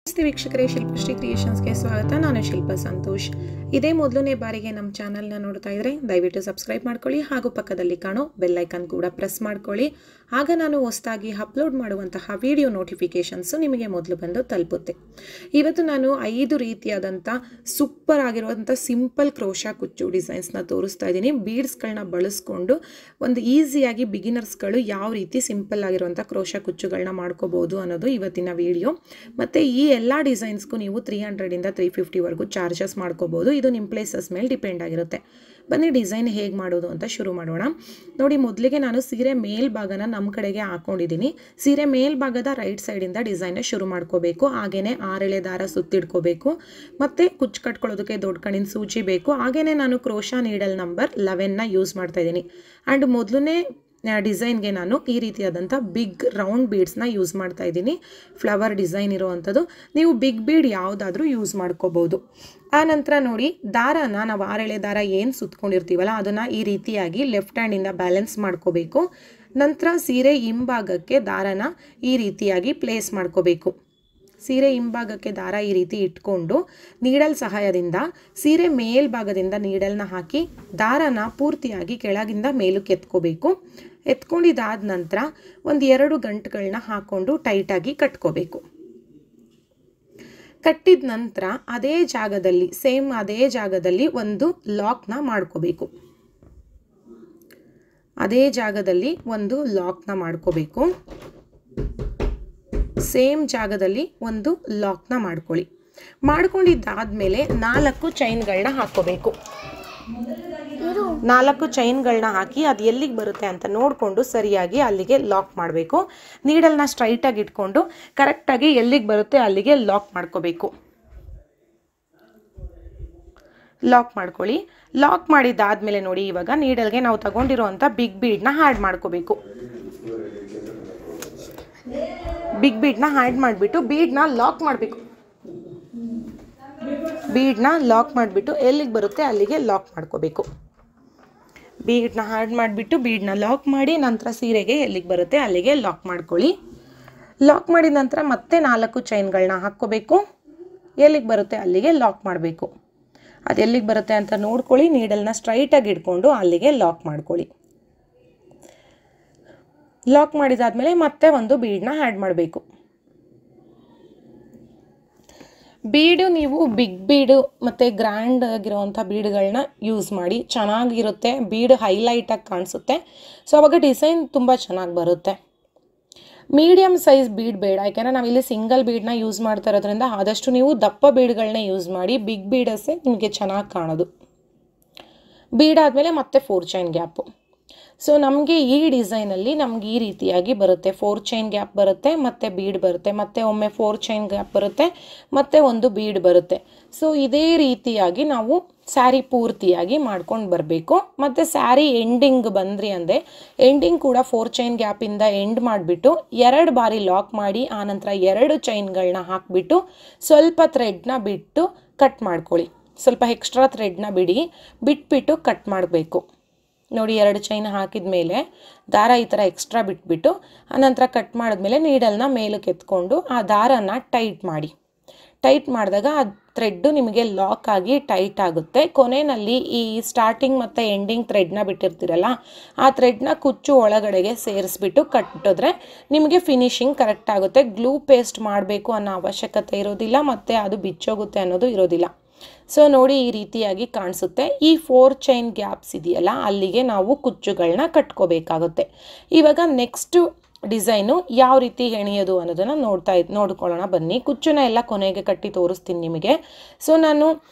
ನಮಸ್ತೆ ವೀಕ್ಷಕರೇ, ಶಿಲ್ಪಶ್ರೀ ಕ್ರಿಯೇಷನ್ಸ್ಗೆ ಸ್ವಾಗತ. ನಾನು ಶಿಲ್ಪ ಸಂತೋಷ್. ಇದೇ ಮೊದಲನೇ ಬಾರಿಗೆ ನಮ್ಮ ಚಾನಲ್ನ ನೋಡ್ತಾ ಇದ್ರೆ ದಯವಿಟ್ಟು ಸಬ್ಸ್ಕ್ರೈಬ್ ಮಾಡ್ಕೊಳ್ಳಿ ಹಾಗೂ ಪಕ್ಕದಲ್ಲಿ ಕಾಣೋ ಬೆಲ್ ಐಕನ್ ಕೂಡ ಪ್ರೆಸ್ ಮಾಡ್ಕೊಳ್ಳಿ. ಆಗ ನಾನು ಹೊಸದಾಗಿ ಅಪ್ಲೋಡ್ ಮಾಡುವಂತಹ ವಿಡಿಯೋ ನೋಟಿಫಿಕೇಶನ್ಸ್ ನಿಮಗೆ ಮೊದಲು ಬಂದು ತಲುಪುತ್ತೆ. ಇವತ್ತು ನಾನು 5 ರೀತಿಯಾದಂಥ ಸೂಪರ್ ಆಗಿರುವಂಥ ಸಿಂಪಲ್ ಕ್ರೋಶಾ ಕುಚ್ಚು ಡಿಸೈನ್ಸ್ನ ತೋರಿಸ್ತಾ ಇದ್ದೀನಿ. ಬೀಡ್ಸ್ಗಳನ್ನ ಬಳಸ್ಕೊಂಡು ಒಂದು ಈಸಿಯಾಗಿ ಬಿಗಿನರ್ಸ್ಗಳು ಯಾವ ರೀತಿ ಸಿಂಪಲ್ ಆಗಿರುವಂಥ ಕ್ರೋಶಾ ಕುಚ್ಚುಗಳನ್ನ ಮಾಡ್ಕೋಬಹುದು ಅನ್ನೋದು ಇವತ್ತಿನ ವಿಡಿಯೋ. ಮತ್ತು ಈ ಎಲ್ಲ ಡಿಸೈನ್ಸ್ಗೂ ನೀವು 300 ಇಂದ 350 ವರೆಗೂ ಚಾರ್ಜಸ್ ಮಾಡ್ಕೋಬಹುದು. ಇದು ನಿಮ್ಮ ಪ್ಲೇಸಸ್ ಮೇಲೆ ಡಿಪೆಂಡ್ ಆಗಿರುತ್ತೆ. ಬನ್ನಿ ಡಿಸೈನ್ ಹೇಗೆ ಮಾಡೋದು ಅಂತ ಶುರು ಮಾಡೋಣ. ನೋಡಿ, ಮೊದಲಿಗೆ ನಾನು ಸೀರೆ ಮೇಲ್ಭಾಗನ ನಮ್ಮ ಕಡೆಗೆ ಹಾಕೊಂಡಿದ್ದೀನಿ. ಸೀರೆ ಮೇಲ್ಭಾಗದ ರೈಟ್ ಸೈಡಿಂದ ಡಿಸೈನ್ನ ಶುರು ಮಾಡ್ಕೋಬೇಕು. ಹಾಗೇನೆ 6 ಎಳೆ ದಾರ ಸುತ್ತಿಡ್ಕೋಬೇಕು. ಮತ್ತು ಕುಚ್ಚು ಕಟ್ಕೊಳ್ಳೋದಕ್ಕೆ ದೊಡ್ಡ ಕಣ್ಣಿನ ಸೂಜಿ ಬೇಕು. ಹಾಗೇನೆ ನಾನು ಕ್ರೋಶಾ ನೀಡಲ್ ನಂಬರ್ 11ನ ಯೂಸ್ ಮಾಡ್ತಾ ಇದ್ದೀನಿ. ಆ್ಯಂಡ್ ಮೊದಲನೇ ಡಿಸೈನ್ಗೆ ನಾನು ಈ ರೀತಿಯಾದಂಥ ಬಿಗ್ ರೌಂಡ್ ಬೀಡ್ಸ್ನ ಯೂಸ್ ಮಾಡ್ತಾ ಇದ್ದೀನಿ. ಫ್ಲವರ್ ಡಿಸೈನ್ ಇರೋವಂಥದ್ದು. ನೀವು ಬಿಗ್ ಬೀಡ್ ಯಾವುದಾದ್ರೂ ಯೂಸ್ ಮಾಡ್ಕೋಬೋದು. ಆ ನಂತರ ನೋಡಿ, ದಾರನ ನಾವು 6 ಎಳೆ ದಾರ ಏನು ಸುತ್ಕೊಂಡಿರ್ತೀವಲ್ಲ ಅದನ್ನು ಈ ರೀತಿಯಾಗಿ ಲೆಫ್ಟ್ ಹ್ಯಾಂಡಿಂದ ಬ್ಯಾಲೆನ್ಸ್ ಮಾಡ್ಕೋಬೇಕು. ನಂತರ ಸೀರೆ ಹಿಂಭಾಗಕ್ಕೆ ದಾರನ ಈ ರೀತಿಯಾಗಿ ಪ್ಲೇಸ್ ಮಾಡ್ಕೋಬೇಕು. ಸೀರೆ ಹಿಂಭಾಗಕ್ಕೆ ದಾರ ಈ ರೀತಿ ಇಟ್ಕೊಂಡು ನೀಡಲ್ ಸಹಾಯದಿಂದ ಸೀರೆ ಮೇಲ್ಭಾಗದಿಂದ ನೀಡಲ್ನ ಹಾಕಿ ದಾರನ ಪೂರ್ತಿಯಾಗಿ ಕೆಳಗಿಂದ ಮೇಲಕ್ಕೆ ಎತ್ಕೋಬೇಕು. ಎತ್ಕೊಂಡಿದ್ದಾದ ನಂತರ ಒಂದು 2 ಗಂಟುಗಳನ್ನ ಹಾಕ್ಕೊಂಡು ಟೈಟಾಗಿ ಕಟ್ಕೋಬೇಕು. ಕಟ್ಟಿದ ನಂತರ ಅದೇ ಜಾಗದಲ್ಲಿ ಒಂದು ಲಾಕ್ನ ಮಾಡ್ಕೋಬೇಕು. ಸೇಮ್ ಜಾಗದಲ್ಲಿ ಒಂದು ಲಾಕ್ನ ಮಾಡ್ಕೊಳ್ಳಿ. ಮಾಡ್ಕೊಂಡಿದ್ದಾದ್ಮೇಲೆ 4 ಚೈನ್ಗಳನ್ನ ಹಾಕೋಬೇಕು. 4 ಚೈನ್ಗಳನ್ನ ಹಾಕಿ ಅದು ಎಲ್ಲಿಗೆ ಬರುತ್ತೆ ಅಂತ ನೋಡಿಕೊಂಡು ಸರಿಯಾಗಿ ಅಲ್ಲಿಗೆ ಲಾಕ್ ಮಾಡಬೇಕು. ನೀಡಲ್ನ ಸ್ಟ್ರೈಟಾಗಿ ಇಟ್ಕೊಂಡು ಕರೆಕ್ಟಾಗಿ ಎಲ್ಲಿಗೆ ಬರುತ್ತೆ ಅಲ್ಲಿಗೆ ಲಾಕ್ ಮಾಡ್ಕೋಬೇಕು. ಲಾಕ್ ಮಾಡ್ಕೊಳ್ಳಿ. ಲಾಕ್ ಮಾಡಿದ್ದಾದ್ಮೇಲೆ ನೋಡಿ, ಇವಾಗ ನೀಡಲ್ಗೆ ನಾವು ತಗೊಂಡಿರುವಂಥ ಬಿಗ್ ಬೀಡ್ನ ಆ್ಯಡ್ ಮಾಡ್ಕೋಬೇಕು. ಬಿಗ್ ಬೀಡ್ನ ಆ್ಯಡ್ ಮಾಡಿಬಿಟ್ಟು ಬೀಡ್ನ ಲಾಕ್ ಮಾಡಿಬಿಟ್ಟು ಎಲ್ಲಿಗೆ ಬರುತ್ತೆ ಅಲ್ಲಿಗೆ ಲಾಕ್ ಮಾಡ್ಕೋಬೇಕು. ಬೀಡ್ನ ಆ್ಯಡ್ ಮಾಡಿಬಿಟ್ಟು ಬೀಡ್ನ ಲಾಕ್ ಮಾಡಿ ನಂತರ ಸೀರೆಗೆ ಎಲ್ಲಿಗೆ ಬರುತ್ತೆ ಅಲ್ಲಿಗೆ ಲಾಕ್ ಮಾಡ್ಕೊಳ್ಳಿ. ಲಾಕ್ ಮಾಡಿದ ನಂತರ ಮತ್ತೆ 4 ಚೈನ್ಗಳನ್ನ ಹಾಕ್ಕೋಬೇಕು. ಎಲ್ಲಿಗೆ ಬರುತ್ತೆ ಅಲ್ಲಿಗೆ ಲಾಕ್ ಮಾಡಬೇಕು. ಅದು ಎಲ್ಲಿಗೆ ಬರುತ್ತೆ ಅಂತ ನೋಡ್ಕೊಳ್ಳಿ. ನೀಡಲ್ನ ಸ್ಟ್ರೈಟಾಗಿ ಇಟ್ಕೊಂಡು ಅಲ್ಲಿಗೆ ಲಾಕ್ ಮಾಡ್ಕೊಳ್ಳಿ. ಲಾಕ್ ಮಾಡಿದಾದ್ಮೇಲೆ ಮತ್ತೆ ಒಂದು ಬೀಡ್ನ ಆ್ಯಡ್ ಮಾಡಬೇಕು. ಬೀಡು ನೀವು ಬಿಗ್ ಬೀಡು ಮತ್ತು ಗ್ರ್ಯಾಂಡ್ ಆಗಿರೋವಂಥ ಬೀಡ್ಗಳನ್ನ ಯೂಸ್ ಮಾಡಿ, ಚೆನ್ನಾಗಿರುತ್ತೆ. ಬೀಡು ಹೈಲೈಟಾಗಿ ಕಾಣಿಸುತ್ತೆ. ಸೊ ಅವಾಗ ಡಿಸೈನ್ ತುಂಬ ಚೆನ್ನಾಗಿ ಬರುತ್ತೆ. ಮೀಡಿಯಮ್ ಸೈಜ್ ಬೀಡ್ ಬೇಡ, ಯಾಕೆಂದರೆ ನಾವಿಲ್ಲಿ ಸಿಂಗಲ್ ಬೀಡನ್ನ ಯೂಸ್ ಮಾಡ್ತಾ ಇರೋದ್ರಿಂದ ಆದಷ್ಟು ನೀವು ದಪ್ಪ ಬೀಡ್ಗಳನ್ನ ಯೂಸ್ ಮಾಡಿ. ಬಿಗ್ ಬೀಡಸ್ಸೇ ನಿಮಗೆ ಚೆನ್ನಾಗಿ ಕಾಣೋದು. ಬೀಡ್ ಆದಮೇಲೆ ಮತ್ತೆ 4 ಚೈನ್ ಗ್ಯಾಪು. ಸೊ ನಮಗೆ ಈ ಡಿಸೈನಲ್ಲಿ ನಮ್ಗೆ ಈ ರೀತಿಯಾಗಿ ಬರುತ್ತೆ. 4 ಚೈನ್ ಗ್ಯಾಪ್ ಬರುತ್ತೆ, ಮತ್ತು ಬೀಡ್ ಬರುತ್ತೆ, ಮತ್ತು ಒಮ್ಮೆ 4 ಚೈನ್ ಗ್ಯಾಪ್ ಬರುತ್ತೆ, ಮತ್ತು ಒಂದು ಬೀಡ್ ಬರುತ್ತೆ. ಸೊ ಇದೇ ರೀತಿಯಾಗಿ ನಾವು ಸ್ಯಾರಿ ಪೂರ್ತಿಯಾಗಿ ಮಾಡ್ಕೊಂಡು ಬರಬೇಕು. ಮತ್ತು ಸ್ಯಾರಿ ಎಂಡಿಂಗ್ ಬಂದ್ರಿ ಅಂದರೆ ಎಂಡಿಂಗ್ ಕೂಡ 4 ಚೈನ್ ಗ್ಯಾಪಿಂದ ಎಂಡ್ ಮಾಡಿಬಿಟ್ಟು 2 ಬಾರಿ ಲಾಕ್ ಮಾಡಿ ಆನಂತರ 2 ಚೈನ್ಗಳನ್ನ ಹಾಕಿಬಿಟ್ಟು ಸ್ವಲ್ಪ ಥ್ರೆಡ್ನ ಬಿಟ್ಟು ಕಟ್ ಮಾಡ್ಕೊಳ್ಳಿ. ಸ್ವಲ್ಪ ಎಕ್ಸ್ಟ್ರಾ ಥ್ರೆಡ್ನ ಬಿಟ್ಬಿಟ್ಟು ಕಟ್ ಮಾಡಬೇಕು. ನೋಡಿ, 2 ಚೈನ್ ಹಾಕಿದ ಮೇಲೆ ದಾರ ಈ ಥರ ಎಕ್ಸ್ಟ್ರಾ ಬಿಟ್ಬಿಟ್ಟು ಆನಂತರ ಕಟ್ ಮಾಡಿದ್ಮೇಲೆ ನೀಡಲ್ನ ಮೇಲಕ್ಕೆ ಎತ್ಕೊಂಡು ಆ ದಾರನ ಟೈಟ್ ಮಾಡಿ. ಟೈಟ್ ಮಾಡಿದಾಗ ಆ ಥ್ರೆಡ್ಡು ನಿಮಗೆ ಲಾಕ್ ಆಗಿ ಟೈಟ್ ಆಗುತ್ತೆ. ಕೊನೆಯಲ್ಲಿ ಈ ಸ್ಟಾರ್ಟಿಂಗ್ ಮತ್ತು ಎಂಡಿಂಗ್ ಥ್ರೆಡ್ನ ಬಿಟ್ಟಿರ್ತೀರಲ್ಲ, ಆ ಥ್ರೆಡ್ನ ಕುಚ್ಚು ಒಳಗಡೆಗೆ ಸೇರಿಸ್ಬಿಟ್ಟು ಕಟ್ಟಿದ್ರೆ ನಿಮಗೆ ಫಿನಿಶಿಂಗ್ ಕರೆಕ್ಟ್ ಆಗುತ್ತೆ. ಗ್ಲೂ ಪೇಸ್ಟ್ ಮಾಡಬೇಕು ಅನ್ನೋ ಅವಶ್ಯಕತೆ ಇರೋದಿಲ್ಲ, ಮತ್ತು ಅದು ಬಿಚ್ಚೋಗುತ್ತೆ ಅನ್ನೋದು ಇರೋದಿಲ್ಲ. ಸೊ ನೋಡಿ, ಈ ರೀತಿಯಾಗಿ ಕಾಣಿಸುತ್ತೆ. ಈ 4 ಚೈನ್ ಗ್ಯಾಪ್ಸ್ ಇದೆಯಲ್ಲ ಅಲ್ಲಿಗೆ ನಾವು ಕುಚ್ಚುಗಳನ್ನ ಕಟ್ಕೋಬೇಕಾಗುತ್ತೆ. ಇವಾಗ ನೆಕ್ಸ್ಟು ಡಿಸೈನು ಯಾವ ರೀತಿ ಹೆಣೆಯೋದು ಅನ್ನೋದನ್ನು ನೋಡ್ಕೊಳ್ಳೋಣ ಬನ್ನಿ. ಕುಚ್ಚುನ ಎಲ್ಲ ಕೊನೆಗೆ ಕಟ್ಟಿ ತೋರಿಸ್ತೀನಿ ನಿಮಗೆ. ಸೊ ನಾನು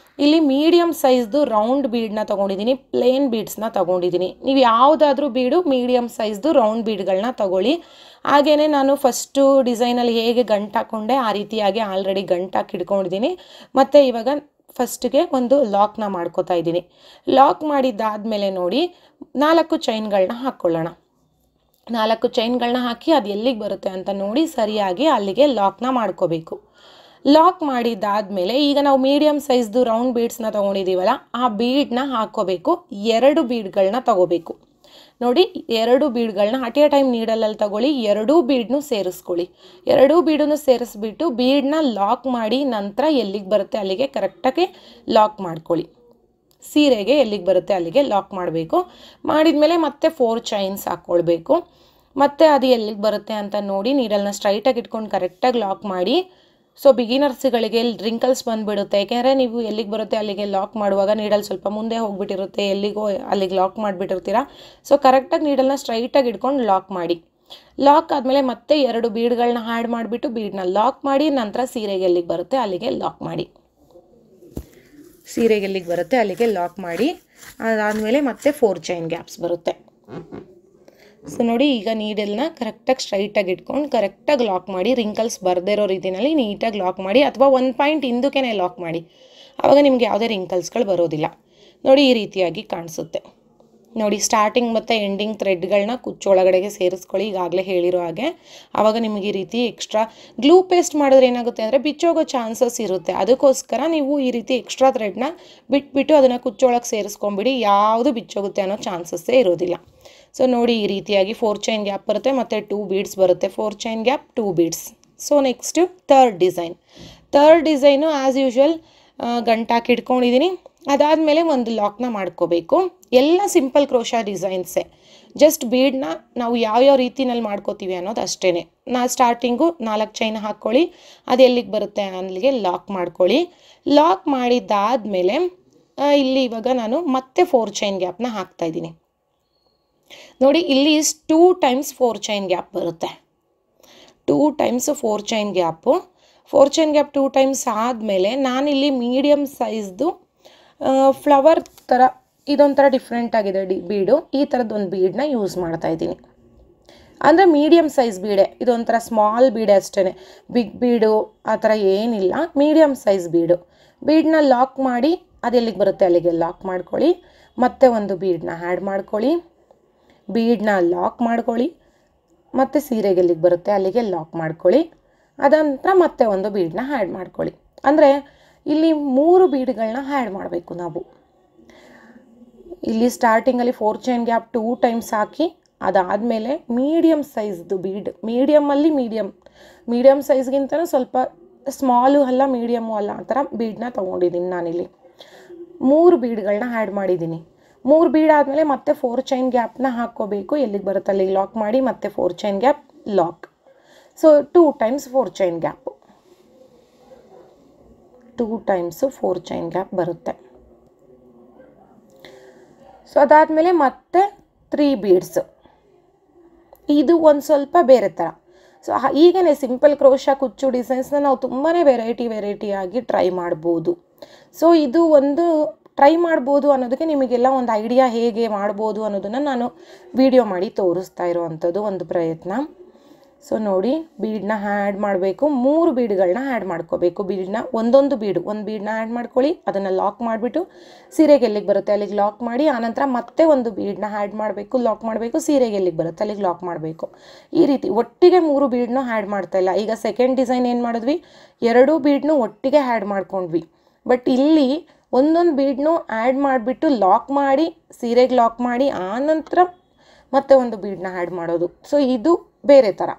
ಇಲ್ಲಿ ಮೀಡಿಯಮ್ ಸೈಜ್ದು ರೌಂಡ್ ಬೀಡನ್ನ ತೊಗೊಂಡಿದ್ದೀನಿ, ಪ್ಲೇನ್ ಬೀಡ್ಸ್ನ ತೊಗೊಂಡಿದ್ದೀನಿ. ನೀವು ಯಾವುದಾದ್ರೂ ಬೀಡು ಮೀಡಿಯಮ್ ಸೈಜ್ದು ರೌಂಡ್ ಬೀಡ್ಗಳನ್ನ ತೊಗೊಳ್ಳಿ. ಹಾಗೆಯೇ ನಾನು ಫಸ್ಟು ಡಿಸೈನಲ್ಲಿ ಹೇಗೆ ಗಂಟು ಹಾಕ್ಕೊಂಡೆ ಆ ರೀತಿಯಾಗಿ ಆಲ್ರೆಡಿ ಗಂಟು ಹಾಕಿ ಹಿಡ್ಕೊಂಡಿದ್ದೀನಿ. ಮತ್ತು ಇವಾಗ ಫಸ್ಟಿಗೆ ಒಂದು ಲಾಕ್ನ ಮಾಡ್ಕೋತಾ ಇದ್ದೀನಿ. ಲಾಕ್ ಮಾಡಿದ್ದಾದಮೇಲೆ ನೋಡಿ, 4 ಚೈನ್ಗಳನ್ನ ಹಾಕ್ಕೊಳ್ಳೋಣ. 4 ಚೈನ್ಗಳನ್ನ ಹಾಕಿ ಅದು ಎಲ್ಲಿಗೆ ಬರುತ್ತೆ ಅಂತ ನೋಡಿ ಸರಿಯಾಗಿ ಅಲ್ಲಿಗೆ ಲಾಕ್ನ ಮಾಡ್ಕೋಬೇಕು. ಲಾಕ್ ಮಾಡಿದ್ದಾದಮೇಲೆ ಈಗ ನಾವು ಮೀಡಿಯಮ್ ಸೈಜ್ದು ರೌಂಡ್ ಬೀಡ್ಸ್ನ ತೊಗೊಂಡಿದ್ದೀವಲ್ಲ, ಆ ಬೀಡನ್ನ ಹಾಕ್ಕೋಬೇಕು. 2 ಬೀಡ್ಗಳನ್ನ ತೊಗೋಬೇಕು. ನೋಡಿ 2 ಬೀಡ್ಗಳನ್ನ ಅಟ್ ಎ ಟೈಮ್ ನೀಡಲಲ್ಲಿ ತಗೊಳ್ಳಿ, 2 ಬೀಡ್ನು ಸೇರಿಸ್ಕೊಳ್ಳಿ. 2 ಬೀಡನ್ನು ಸೇರಿಸ್ಬಿಟ್ಟು ಬೀಡನ್ನ ಲಾಕ್ ಮಾಡಿ ನಂತರ ಎಲ್ಲಿಗೆ ಬರುತ್ತೆ ಅಲ್ಲಿಗೆ ಕರೆಕ್ಟಾಗಿ ಲಾಕ್ ಮಾಡ್ಕೊಳ್ಳಿ. ಸೀರೆಗೆ ಎಲ್ಲಿಗೆ ಬರುತ್ತೆ ಅಲ್ಲಿಗೆ ಲಾಕ್ ಮಾಡಬೇಕು. ಮಾಡಿದ್ಮೇಲೆ ಮತ್ತೆ 4 ಚೈನ್ಸ್ ಹಾಕ್ಕೊಳ್ಬೇಕು. ಮತ್ತೆ ಅದು ಎಲ್ಲಿಗೆ ಬರುತ್ತೆ ಅಂತ ನೋಡಿ ನೀಡಲ್ನ ಸ್ಟ್ರೈಟಾಗಿ ಇಟ್ಕೊಂಡು ಕರೆಕ್ಟಾಗಿ ಲಾಕ್ ಮಾಡಿ. ಸೊ ಬಿಗಿನರ್ಸ್ಗಳಿಗೆ ರಿಂಕಲ್ಸ್ ಬಂದುಬಿಡುತ್ತೆ, ಯಾಕೆಂದರೆ ನೀವು ಎಲ್ಲಿಗೆ ಬರುತ್ತೆ ಅಲ್ಲಿಗೆ ಲಾಕ್ ಮಾಡುವಾಗ ನೀಡಲ್ ಸ್ವಲ್ಪ ಮುಂದೆ ಹೋಗ್ಬಿಟ್ಟಿರುತ್ತೆ, ಎಲ್ಲಿಗೋ ಅಲ್ಲಿಗೆ ಲಾಕ್ ಮಾಡಿಬಿಟ್ಟಿರ್ತೀರ. ಸೊ ಕರೆಕ್ಟಾಗಿ ನೀಡಲ್ನ ಸ್ಟ್ರೈಟಾಗಿ ಇಟ್ಕೊಂಡು ಲಾಕ್ ಮಾಡಿ. ಲಾಕ್ ಆದಮೇಲೆ ಮತ್ತೆ 2 ಬೀಡ್ಗಳನ್ನ ಆ್ಯಡ್ ಮಾಡಿಬಿಟ್ಟು ಬೀಡನ್ನ ಲಾಕ್ ಮಾಡಿ ನಂತರ ಸೀರೆಗೆ ಎಲ್ಲಿಗೆ ಬರುತ್ತೆ ಅಲ್ಲಿಗೆ ಲಾಕ್ ಮಾಡಿ. ಸೀರೆಗೆ ಎಲ್ಲಿಗೆ ಬರುತ್ತೆ ಅಲ್ಲಿಗೆ ಲಾಕ್ ಮಾಡಿ. ಅದಾದಮೇಲೆ ಮತ್ತೆ 4 ಚೈನ್ ಗ್ಯಾಪ್ಸ್ ಬರುತ್ತೆ. ಸೊ ನೋಡಿ ಈಗ ನೀಡಲ್ನ ಕರೆಕ್ಟಾಗಿ ಸ್ಟ್ರೈಟಾಗಿ ಇಟ್ಕೊಂಡು ಕರೆಕ್ಟಾಗಿ ಲಾಕ್ ಮಾಡಿ. ರಿಂಕಲ್ಸ್ ಬರದೇ ಇರೋ ರೀತಿಯಲ್ಲಿ ನೀಟಾಗಿ ಲಾಕ್ ಮಾಡಿ, ಅಥವಾ 1 ಪಾಯಿಂಟ್ ಹಿಂದಕ್ಕೆ ಲಾಕ್ ಮಾಡಿ. ಆವಾಗ ನಿಮಗೆ ಯಾವುದೇ ರಿಂಕಲ್ಸ್ಗಳು ಬರೋದಿಲ್ಲ. ನೋಡಿ ಈ ರೀತಿಯಾಗಿ ಕಾಣಿಸುತ್ತೆ. ನೋಡಿ ಸ್ಟಾರ್ಟಿಂಗ್ ಮತ್ತು ಎಂಡಿಂಗ್ ಥ್ರೆಡ್ಗಳನ್ನ ಕುಚ್ಚೊಳಗಡೆಗೆ ಸೇರಿಸ್ಕೊಳ್ಳಿ, ಈಗಾಗಲೇ ಹೇಳಿರೋ ಹಾಗೆ. ಆವಾಗ ನಿಮಗೆ ಈ ರೀತಿ ಎಕ್ಸ್ಟ್ರಾ ಗ್ಲೂ ಪೇಸ್ಟ್ ಮಾಡಿದ್ರೆ ಏನಾಗುತ್ತೆ ಅಂದರೆ ಬಿಚ್ಚೋಗೋ ಚಾನ್ಸಸ್ ಇರುತ್ತೆ. ಅದಕ್ಕೋಸ್ಕರ ನೀವು ಈ ರೀತಿ ಎಕ್ಸ್ಟ್ರಾ ಥ್ರೆಡ್ನ ಬಿಟ್ಬಿಟ್ಟು ಅದನ್ನು ಕುಚ್ಚೊಳಗೆ ಸೇರಿಸ್ಕೊಂಬಿಡಿ, ಯಾವುದು ಬಿಚ್ಚೋಗುತ್ತೆ ಅನ್ನೋ ಚಾನ್ಸಸ್ಸೇ ಇರೋದಿಲ್ಲ. ಸೊ ನೋಡಿ ಈ ರೀತಿಯಾಗಿ 4 ಚೈನ್ ಗ್ಯಾಪ್ ಬರುತ್ತೆ ಮತ್ತು 2 ಬೀಡ್ಸ್ ಬರುತ್ತೆ. 4 chain gap 2 beads. So next third design as usual ಗಂಟಾಕಿ ಇಟ್ಕೊಂಡಿದ್ದೀನಿ. ಅದಾದಮೇಲೆ ಒಂದು ಲಾಕ್ನ ಮಾಡ್ಕೋಬೇಕು. ಎಲ್ಲ ಸಿಂಪಲ್ ಕ್ರೋಶಾ ಡಿಸೈನ್ಸೇ, ಜಸ್ಟ್ ಬೀಡನ್ನ ನಾವು ಯಾವ್ಯಾವ ರೀತಿನಲ್ಲಿ ಮಾಡ್ಕೋತೀವಿ ಅನ್ನೋದು ಅಷ್ಟೇ. ಸ್ಟಾರ್ಟಿಂಗು 4 ಚೈನ್ ಹಾಕ್ಕೊಳ್ಳಿ, ಅದು ಎಲ್ಲಿಗೆ ಬರುತ್ತೆ ಅಲ್ಲಿಗೆ ಲಾಕ್ ಮಾಡ್ಕೊಳ್ಳಿ. ಲಾಕ್ ಮಾಡಿದ್ದಾದಮೇಲೆ ಇಲ್ಲಿ ಇವಾಗ ನಾನು ಮತ್ತೆ 4 ಚೈನ್ ಗ್ಯಾಪ್ನ ಹಾಕ್ತಾಯಿದ್ದೀನಿ. ನೋಡಿ ಇಲ್ಲಿ 2 ಟೈಮ್ಸ್ 4 ಚೈನ್ ಗ್ಯಾಪ್ ಬರುತ್ತೆ. 2 times 4 chain gap. 4 chain gap 2 times ಆದಮೇಲೆ ನಾನಿಲ್ಲಿ ಮೀಡಿಯಮ್ ಸೈಜ್ದು ಫ್ಲವರ್ ಥರ ಇದೊಂಥರ ಡಿಫ್ರೆಂಟ್ ಆಗಿದೆ ಬೀಡು. ಈ ಥರದ್ದೊಂದು ಬೀಡನ್ನ ಯೂಸ್ ಮಾಡ್ತಾಯಿದ್ದೀನಿ. ಅಂದರೆ ಮೀಡಿಯಮ್ ಸೈಜ್ ಬೀಡೆ, ಇದೊಂಥರ ಸ್ಮಾಲ್ ಬೀಡೆ ಅಷ್ಟೇ, ಬಿಗ್ ಬೀಡು ಆ ಥರ ಏನಿಲ್ಲ, ಮೀಡಿಯಮ್ ಸೈಜ್ ಬೀಡನ್ನ ಲಾಕ್ ಮಾಡಿ ಅದೆಲ್ಲಿಗೆ ಬರುತ್ತೆ ಅಲ್ಲಿಗೆ ಲಾಕ್ ಮಾಡ್ಕೊಳ್ಳಿ. ಮತ್ತೆ ಒಂದು ಬೀಡನ್ನ ಆ್ಯಡ್ ಮಾಡ್ಕೊಳ್ಳಿ, ಬೀಡನ್ನ ಲಾಕ್ ಮಾಡ್ಕೊಳ್ಳಿ, ಮತ್ತು ಸೀರೆಗೆ ಎಲ್ಲಿಗೆ ಬರುತ್ತೆ ಅಲ್ಲಿಗೆ ಲಾಕ್ ಮಾಡ್ಕೊಳ್ಳಿ. ಅದಂತರ ಮತ್ತೆ ಒಂದು ಬೀಡನ್ನ ಆ್ಯಡ್ ಮಾಡ್ಕೊಳ್ಳಿ. ಅಂದರೆ ಇಲ್ಲಿ 3 ಬೀಡ್ಗಳನ್ನ ಆ್ಯಡ್ ಮಾಡಬೇಕು ನಾವು. ಇಲ್ಲಿ ಸ್ಟಾರ್ಟಿಂಗಲ್ಲಿ 4 ಚೈನ್ ಗ್ಯಾಪ್ 2 ಟೈಮ್ಸ್ ಹಾಕಿ, ಅದಾದಮೇಲೆ ಮೀಡಿಯಮ್ ಸೈಜ್ದು ಬೀಡ್, ಮೀಡಿಯಮ್ ಸೈಜ್ಗಿಂತಲೂ ಸ್ವಲ್ಪ ಸ್ಮಾಲು ಅಲ್ಲ ಮೀಡಿಯಮ್ಮು ಅಲ್ಲ ಆ ಥರ ಬೀಡನ್ನ ತೊಗೊಂಡಿದ್ದೀನಿ ನಾನಿಲ್ಲಿ. 3 ಬೀಡ್ಗಳನ್ನ ಆ್ಯಡ್ ಮಾಡಿದ್ದೀನಿ. 3 ಬೀಡ್ ಆದಮೇಲೆ ಮತ್ತೆ 4 ಚೈನ್ ಗ್ಯಾಪ್ನ ಹಾಕ್ಕೋಬೇಕು, ಎಲ್ಲಿಗೆ ಬರುತ್ತೆ ಅಲ್ಲಿಗೆ ಲಾಕ್ ಮಾಡಿ, ಮತ್ತೆ 4 chain gap lock. So 2 times 4 chain gap, 2 times 4 chain gap ಬರುತ್ತೆ. ಸೊ ಅದಾದಮೇಲೆ ಮತ್ತೆ 3 ಬೀಡ್ಸು, ಇದು ಒಂದು ಸ್ವಲ್ಪ ಬೇರೆ ಥರ. ಸೊ ಹೀಗೇ ಸಿಂಪಲ್ ಕ್ರೋಶಾ ಕುಚ್ಚು ಡಿಸೈನ್ಸ್ನ ನಾವು ತುಂಬಾ ವೆರೈಟಿಯಾಗಿ ಟ್ರೈ ಮಾಡ್ಬೋದು. ಸೊ ಇದು ಒಂದು ಟ್ರೈ ಮಾಡ್ಬೋದು ಅನ್ನೋದಕ್ಕೆ ನಿಮಗೆಲ್ಲ ಒಂದು ಐಡಿಯಾ ಹೇಗೆ ಮಾಡ್ಬೋದು ಅನ್ನೋದನ್ನು ನಾನು ವಿಡಿಯೋ ಮಾಡಿ ತೋರಿಸ್ತಾ ಇರೋವಂಥದ್ದು ಒಂದು ಪ್ರಯತ್ನ. ಸೊ ನೋಡಿ ಬೀಡನ್ನ ಆ್ಯಡ್ ಮಾಡಬೇಕು, 3 ಬೀಡ್ಗಳನ್ನ ಆ್ಯಡ್ ಮಾಡ್ಕೋಬೇಕು. ಬೀಡನ್ನ ಒಂದು ಬೀಡನ್ನ ಆ್ಯಡ್ ಮಾಡ್ಕೊಳ್ಳಿ, ಅದನ್ನು ಲಾಕ್ ಮಾಡಿಬಿಟ್ಟು ಸೀರೆಗೆ ಎಲ್ಲಿಗೆ ಬರುತ್ತೆ ಅಲ್ಲಿಗೆ ಲಾಕ್ ಮಾಡಿ. ಆನಂತರ ಮತ್ತೆ ಒಂದು ಬೀಡನ್ನ ಆ್ಯಡ್ ಮಾಡಬೇಕು, ಲಾಕ್ ಮಾಡಬೇಕು, ಸೀರೆಗೆ ಎಲ್ಲಿಗೆ ಬರುತ್ತೆ ಅಲ್ಲಿಗೆ ಲಾಕ್ ಮಾಡಬೇಕು. ಈ ರೀತಿ ಒಟ್ಟಿಗೆ 3 ಬೀಡನ್ನೂ ಆ್ಯಡ್ ಮಾಡ್ತಾಯಿಲ್ಲ. ಈಗ ಸೆಕೆಂಡ್ ಡಿಸೈನ್ ಏನು ಮಾಡಿದ್ವಿ, 2 ಬೀಡನ್ನೂ ಒಟ್ಟಿಗೆ ಆ್ಯಡ್ ಮಾಡ್ಕೊಂಡ್ವಿ. ಬಟ್ ಇಲ್ಲಿ ಒಂದೊಂದು ಬೀಡನ್ನೂ ಆ್ಯಡ್ ಮಾಡಿಬಿಟ್ಟು ಲಾಕ್ ಮಾಡಿ, ಸೀರೆಗೆ ಲಾಕ್ ಮಾಡಿ, ಆನಂತರ ಮತ್ತೆ ಒಂದು ಬೀಡನ್ನ ಆ್ಯಡ್ ಮಾಡೋದು. ಸೊ ಇದು ಬೇರೆ ಥರ,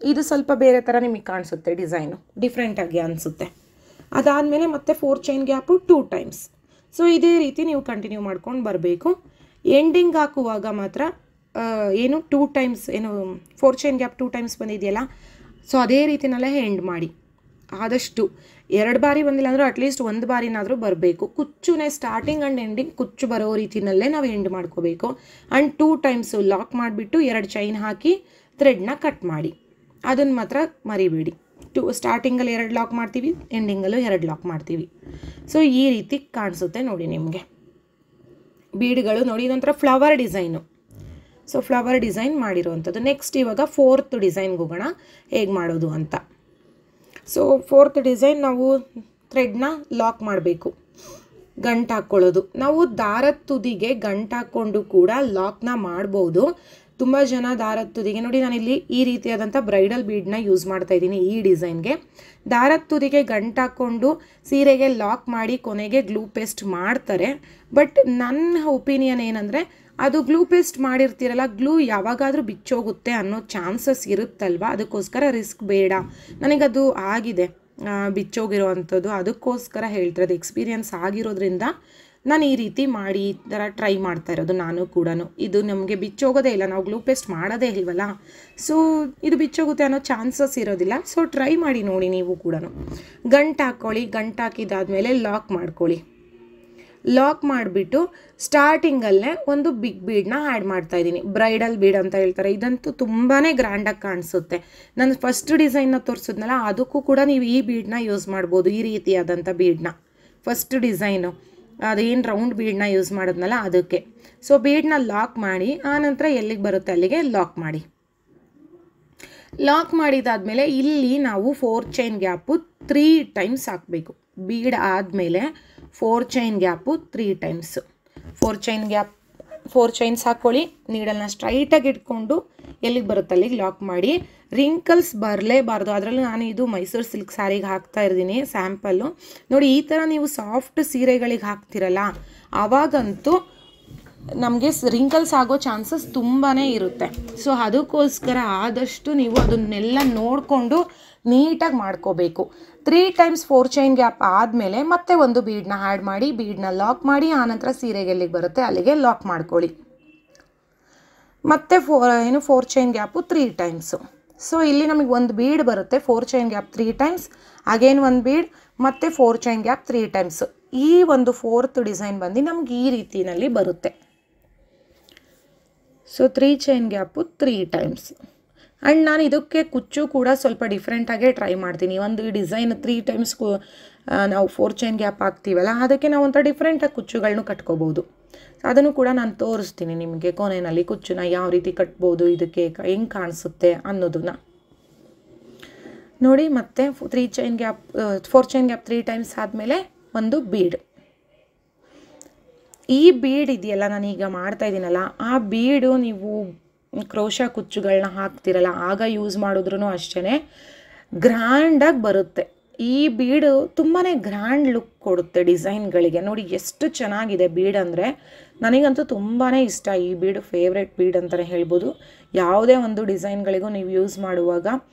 ಇದು ಸ್ವಲ್ಪ ಬೇರೆ ಥರ ನಿಮಗೆ ಕಾಣಿಸುತ್ತೆ, ಡಿಸೈನು ಡಿಫ್ರೆಂಟಾಗಿ ಅನಿಸುತ್ತೆ. ಅದಾದಮೇಲೆ ಮತ್ತೆ 4 ಚೈನ್ ಗ್ಯಾಪು 2 ಟೈಮ್ಸ್. ಸೊ ಇದೇ ರೀತಿ ನೀವು ಕಂಟಿನ್ಯೂ ಮಾಡ್ಕೊಂಡು ಬರಬೇಕು. ಎಂಡಿಂಗ್ ಹಾಕುವಾಗ ಮಾತ್ರ 2 ಟೈಮ್ಸ್ 4 ಚೈನ್ ಗ್ಯಾಪ್ 2 ಟೈಮ್ಸ್ ಬಂದಿದೆಯಲ್ಲ, ಸೊ ಅದೇ ರೀತಿನಲ್ಲೇ ಎಂಡ್ ಮಾಡಿ. ಆದಷ್ಟು 2 ಬಾರಿ ಬಂದಿಲ್ಲ ಅಂದರೂ ಅಟ್ಲೀಸ್ಟ್ 1 ಬಾರಿನಾದರೂ ಬರಬೇಕು. ಕುಚ್ಚುನೇ ಸ್ಟಾರ್ಟಿಂಗ್ ಆ್ಯಂಡ್ ಎಂಡಿಂಗ್ ಕುಚ್ಚು ಬರೋ ರೀತಿನಲ್ಲೇ ನಾವು ಎಂಡ್ ಮಾಡ್ಕೋಬೇಕು. ಆ್ಯಂಡ್ 2 ಟೈಮ್ಸು ಲಾಕ್ ಮಾಡಿಬಿಟ್ಟು 2 ಚೈನ್ ಹಾಕಿ ಥ್ರೆಡ್ನ ಕಟ್ ಮಾಡಿ, ಅದನ್ನು ಮಾತ್ರ ಮರಿಬೇಡಿ. ಸ್ಟಾರ್ಟಿಂಗಲ್ಲಿ 2 ಲಾಕ್ ಮಾಡ್ತೀವಿ, ಎಂಡಿಂಗಲ್ಲೂ 2 ಲಾಕ್ ಮಾಡ್ತೀವಿ. ಸೊ ಈ ರೀತಿ ಕಾಣಿಸುತ್ತೆ ನೋಡಿ ನಿಮಗೆ ಬೀಡ್ಗಳು. ನೋಡಿ ಇದೊಂಥರ flower design. So flower design ಮಾಡಿರುವಂಥದ್ದು. ನೆಕ್ಸ್ಟ್ ಇವಾಗ 4th ಡಿಸೈನ್ಗೆ ಹೋಗೋಣ ಹೇಗೆ ಮಾಡೋದು ಅಂತ. ಸೊ 4th ಡಿಸೈನ್ ನಾವು ಥ್ರೆಡ್ನ ಲಾಕ್ ಮಾಡಬೇಕು, ಗಂಟು ಹಾಕ್ಕೊಳ್ಳೋದು. ನಾವು ದಾರದ ತುದಿಗೆ ಗಂಟು ಹಾಕ್ಕೊಂಡು ಕೂಡ ಲಾಕ್ನ ಮಾಡ್ಬೋದು. ತುಂಬ ಜನ ದಾರದ ತುದಿಗೆ ನೋಡಿ, ನಾನಿಲ್ಲಿ ಈ ರೀತಿಯಾದಂಥ ಬ್ರೈಡಲ್ ಬೀಡನ್ನ ಯೂಸ್ ಮಾಡ್ತಾ ಇದ್ದೀನಿ. ಈ ಡಿಸೈನ್ಗೆ ದಾರದ ತುದಿಗೆ ಗಂಟು ಹಾಕ್ಕೊಂಡು ಸೀರೆಗೆ ಲಾಕ್ ಮಾಡಿ ಕೊನೆಗೆ ಗ್ಲೂ ಪೇಸ್ಟ್ ಮಾಡ್ತಾರೆ. ಬಟ್ ನನ್ನ ಒಪಿನಿಯನ್ ಏನಂದರೆ ಅದು ಗ್ಲೂ ಪೇಸ್ಟ್ ಮಾಡಿರ್ತೀರಲ್ಲ, ಗ್ಲೂ ಯಾವಾಗಾದರೂ ಬಿಚ್ಚೋಗುತ್ತೆ ಅನ್ನೋ ಚಾನ್ಸಸ್ ಇರುತ್ತಲ್ವ, ಅದಕ್ಕೋಸ್ಕರ ರಿಸ್ಕ್ ಬೇಡ. ನನಗದು ಆಗಿದೆ ಬಿಚ್ಚೋಗಿರೋ ಅಂಥದ್ದು, ಅದಕ್ಕೋಸ್ಕರ ಹೇಳ್ತಿರೋದು. ಎಕ್ಸ್ಪೀರಿಯನ್ಸ್ ಆಗಿರೋದ್ರಿಂದ ನಾನು ಈ ರೀತಿ ಮಾಡಿ ಈ ಥರ ಟ್ರೈ ಮಾಡ್ತಾ ಇರೋದು ನಾನು ಕೂಡ. ಇದು ನಮಗೆ ಬಿಚ್ಚೋಗೋದೇ ಇಲ್ಲ, ನಾವು ಗ್ಲೂ ಪೇಸ್ಟ್ ಮಾಡೋದೇ ಇಲ್ವಲ್ಲ, ಸೊ ಇದು ಬಿಚ್ಚೋಗುತ್ತೆ ಅನ್ನೋ ಚಾನ್ಸಸ್ ಇರೋದಿಲ್ಲ. ಸೊ ಟ್ರೈ ಮಾಡಿ ನೋಡಿ ನೀವು ಕೂಡ. ಗಂಟು ಹಾಕ್ಕೊಳ್ಳಿ, ಗಂಟು ಹಾಕಿದ್ದಾದಮೇಲೆ ಲಾಕ್ ಮಾಡ್ಕೊಳ್ಳಿ. ಲಾಕ್ ಮಾಡಿಬಿಟ್ಟು ಸ್ಟಾರ್ಟಿಂಗಲ್ಲೇ ಒಂದು ಬಿಗ್ ಬೀಡನ್ನ ಆ್ಯಡ್ ಮಾಡ್ತಾಯಿದ್ದೀನಿ. ಬ್ರೈಡಲ್ ಬೀಡ್ ಅಂತ ಹೇಳ್ತಾರೆ, ಇದಂತೂ ತುಂಬಾ ಗ್ರ್ಯಾಂಡಾಗಿ ಕಾಣಿಸುತ್ತೆ. ನಾನು ಫಸ್ಟ್ ಡಿಸೈನ್ನ ತೋರಿಸಿದ್ನಲ್ಲ, ಅದಕ್ಕೂ ಕೂಡ ನೀವು ಈ ಬೀಡನ್ನ ಯೂಸ್ ಮಾಡ್ಬೋದು, ಈ ರೀತಿಯಾದಂಥ ಬೀಡನ್ನ. ಫಸ್ಟ್ ಡಿಸೈನು ಅದೇನು ರೌಂಡ್ ಬೀಡನ್ನ ಯೂಸ್ ಮಾಡಿದ್ನಲ್ಲ ಅದಕ್ಕೆ. ಸೊ ಬೀಡನ್ನ ಲಾಕ್ ಮಾಡಿ ಆನಂತರ ಎಲ್ಲಿಗೆ ಬರುತ್ತೆ ಅಲ್ಲಿಗೆ ಲಾಕ್ ಮಾಡಿ. ಲಾಕ್ ಮಾಡಿದಾದಮೇಲೆ ಇಲ್ಲಿ ನಾವು 4 ಚೈನ್ ಗ್ಯಾಪು 3 ಟೈಮ್ಸ್ ಹಾಕಬೇಕು. ಬೀಡ್ ಆದಮೇಲೆ 4 ಚೈನ್ ಗ್ಯಾಪು 3 ಟೈಮ್ಸು. 4 ಚೈನ್ಸ್ ಹಾಕ್ಕೊಳ್ಳಿ. ನೀಡಲ್ನ ಸ್ಟ್ರೈಟಾಗಿ ಇಟ್ಕೊಂಡು ಎಲ್ಲಿಗೆ ಬರುತ್ತೆ ಅಲ್ಲಿಗೆ ಲಾಕ್ ಮಾಡಿ. ರಿಂಕಲ್ಸ್ ಬರಲೇಬಾರ್ದು. ಅದರಲ್ಲೂ ನಾನು ಇದು ಮೈಸೂರು ಸಿಲ್ಕ್ ಸ್ಯಾರಿಗೆ ಹಾಕ್ತಾ ಇದ್ದೀನಿ ಸ್ಯಾಂಪಲ್ಲು. ನೋಡಿ, ಈ ಥರ ನೀವು ಸಾಫ್ಟ್ ಸೀರೆಗಳಿಗೆ ಹಾಕ್ತಿರಲ್ಲ, ಆವಾಗಂತೂ ನಮಗೆ ರಿಂಕಲ್ಸ್ ಆಗೋ ಚಾನ್ಸಸ್ ತುಂಬಾ ಇರುತ್ತೆ. ಸೊ ಅದಕ್ಕೋಸ್ಕರ ಆದಷ್ಟು ನೀವು ಅದನ್ನೆಲ್ಲ ನೋಡಿಕೊಂಡು ನೀಟಾಗಿ ಮಾಡ್ಕೋಬೇಕು. 3 ಟೈಮ್ಸ್ 4 ಚೈನ್ ಗ್ಯಾಪ್ ಆದಮೇಲೆ ಮತ್ತೆ ಒಂದು ಬೀಡನ್ನ ಆ್ಯಡ್ ಮಾಡಿ, ಬೀಡನ್ನ ಲಾಕ್ ಮಾಡಿ, ಆನಂತರ ಸೀರೆಗೆ ಎಲ್ಲಿಗೆ ಬರುತ್ತೆ ಅಲ್ಲಿಗೆ ಲಾಕ್ ಮಾಡ್ಕೊಳ್ಳಿ. ಮತ್ತೆ 4 ಚೈನ್ ಗ್ಯಾಪು 3 ಟೈಮ್ಸು. ಸೊ ಇಲ್ಲಿ ನಮಗೆ ಒಂದು ಬೀಡ್ ಬರುತ್ತೆ, 4 ಚೈನ್ ಗ್ಯಾಪ್ 3 ಟೈಮ್ಸ್, ಅಗೇನ್ ಒಂದು ಬೀಡ್, ಮತ್ತು 4 ಚೈನ್ ಗ್ಯಾಪ್ 3 ಟೈಮ್ಸು. ಈ ಒಂದು 4th ಡಿಸೈನ್ ಬಂದು ನಮ್ಗೆ ಈ ರೀತಿಯಲ್ಲಿ ಬರುತ್ತೆ. So 3 chain gap 3 times. And ನಾನು ಇದಕ್ಕೆ ಕುಚ್ಚು ಕೂಡ ಸ್ವಲ್ಪ ಡಿಫ್ರೆಂಟಾಗೇ ಟ್ರೈ ಮಾಡ್ತೀನಿ. ಒಂದು ಡಿಸೈನ್ 3 ಟೈಮ್ಸ್ ನಾವು 4 ಚೈನ್ ಗ್ಯಾಪ್ ಹಾಕ್ತೀವಲ್ಲ, ಅದಕ್ಕೆ ನಾವು ಒಂಥರ ಡಿಫ್ರೆಂಟಾಗಿ ಕುಚ್ಚುಗಳನ್ನೂ ಕಟ್ಕೋಬೋದು. ಅದನ್ನು ಕೂಡ ನಾನು ತೋರಿಸ್ತೀನಿ ನಿಮಗೆ ಕೊನೆಯಲ್ಲಿ, ಕುಚ್ಚನ್ನ ಯಾವ ರೀತಿ ಕಟ್ಬೋದು, ಇದಕ್ಕೆ ಹೆಂಗೆ ಕಾಣಿಸುತ್ತೆ ಅನ್ನೋದನ್ನ ನೋಡಿ. ಮತ್ತೆ 4 ಚೈನ್ ಗ್ಯಾಪ್ 3 ಟೈಮ್ಸ್ ಆದಮೇಲೆ ಒಂದು ಬೀಡ್. ಈ ಬೀಡ್ ಇದೆಯಲ್ಲ ನಾನೀಗ ಮಾಡ್ತಾ ಇದ್ದೀನಲ್ಲ, ಆ ಬೀಡು ನೀವು ಕ್ರೋಶ ಕುಚ್ಚುಗಳನ್ನ ಹಾಕ್ತಿರಲ್ಲ ಆಗ ಯೂಸ್ ಮಾಡಿದ್ರೂ ಅಷ್ಟೇ ಗ್ರ್ಯಾಂಡಾಗಿ ಬರುತ್ತೆ. ಈ ಬೀಡು ತುಂಬಾ ಗ್ರ್ಯಾಂಡ್ ಲುಕ್ ಕೊಡುತ್ತೆ ಡಿಸೈನ್ಗಳಿಗೆ. ನೋಡಿ ಎಷ್ಟು ಚೆನ್ನಾಗಿದೆ ಬೀಡ್ ಅಂದರೆ, ನನಗಂತೂ ತುಂಬಾ ಇಷ್ಟ. ಈ ಬೀಡು ಫೇವ್ರೆಟ್ ಬೀಡ್ ಅಂತಲೇ ಹೇಳ್ಬೋದು. ಯಾವುದೇ ಒಂದು ಡಿಸೈನ್ಗಳಿಗೂ ನೀವು ಯೂಸ್ ಮಾಡುವಾಗ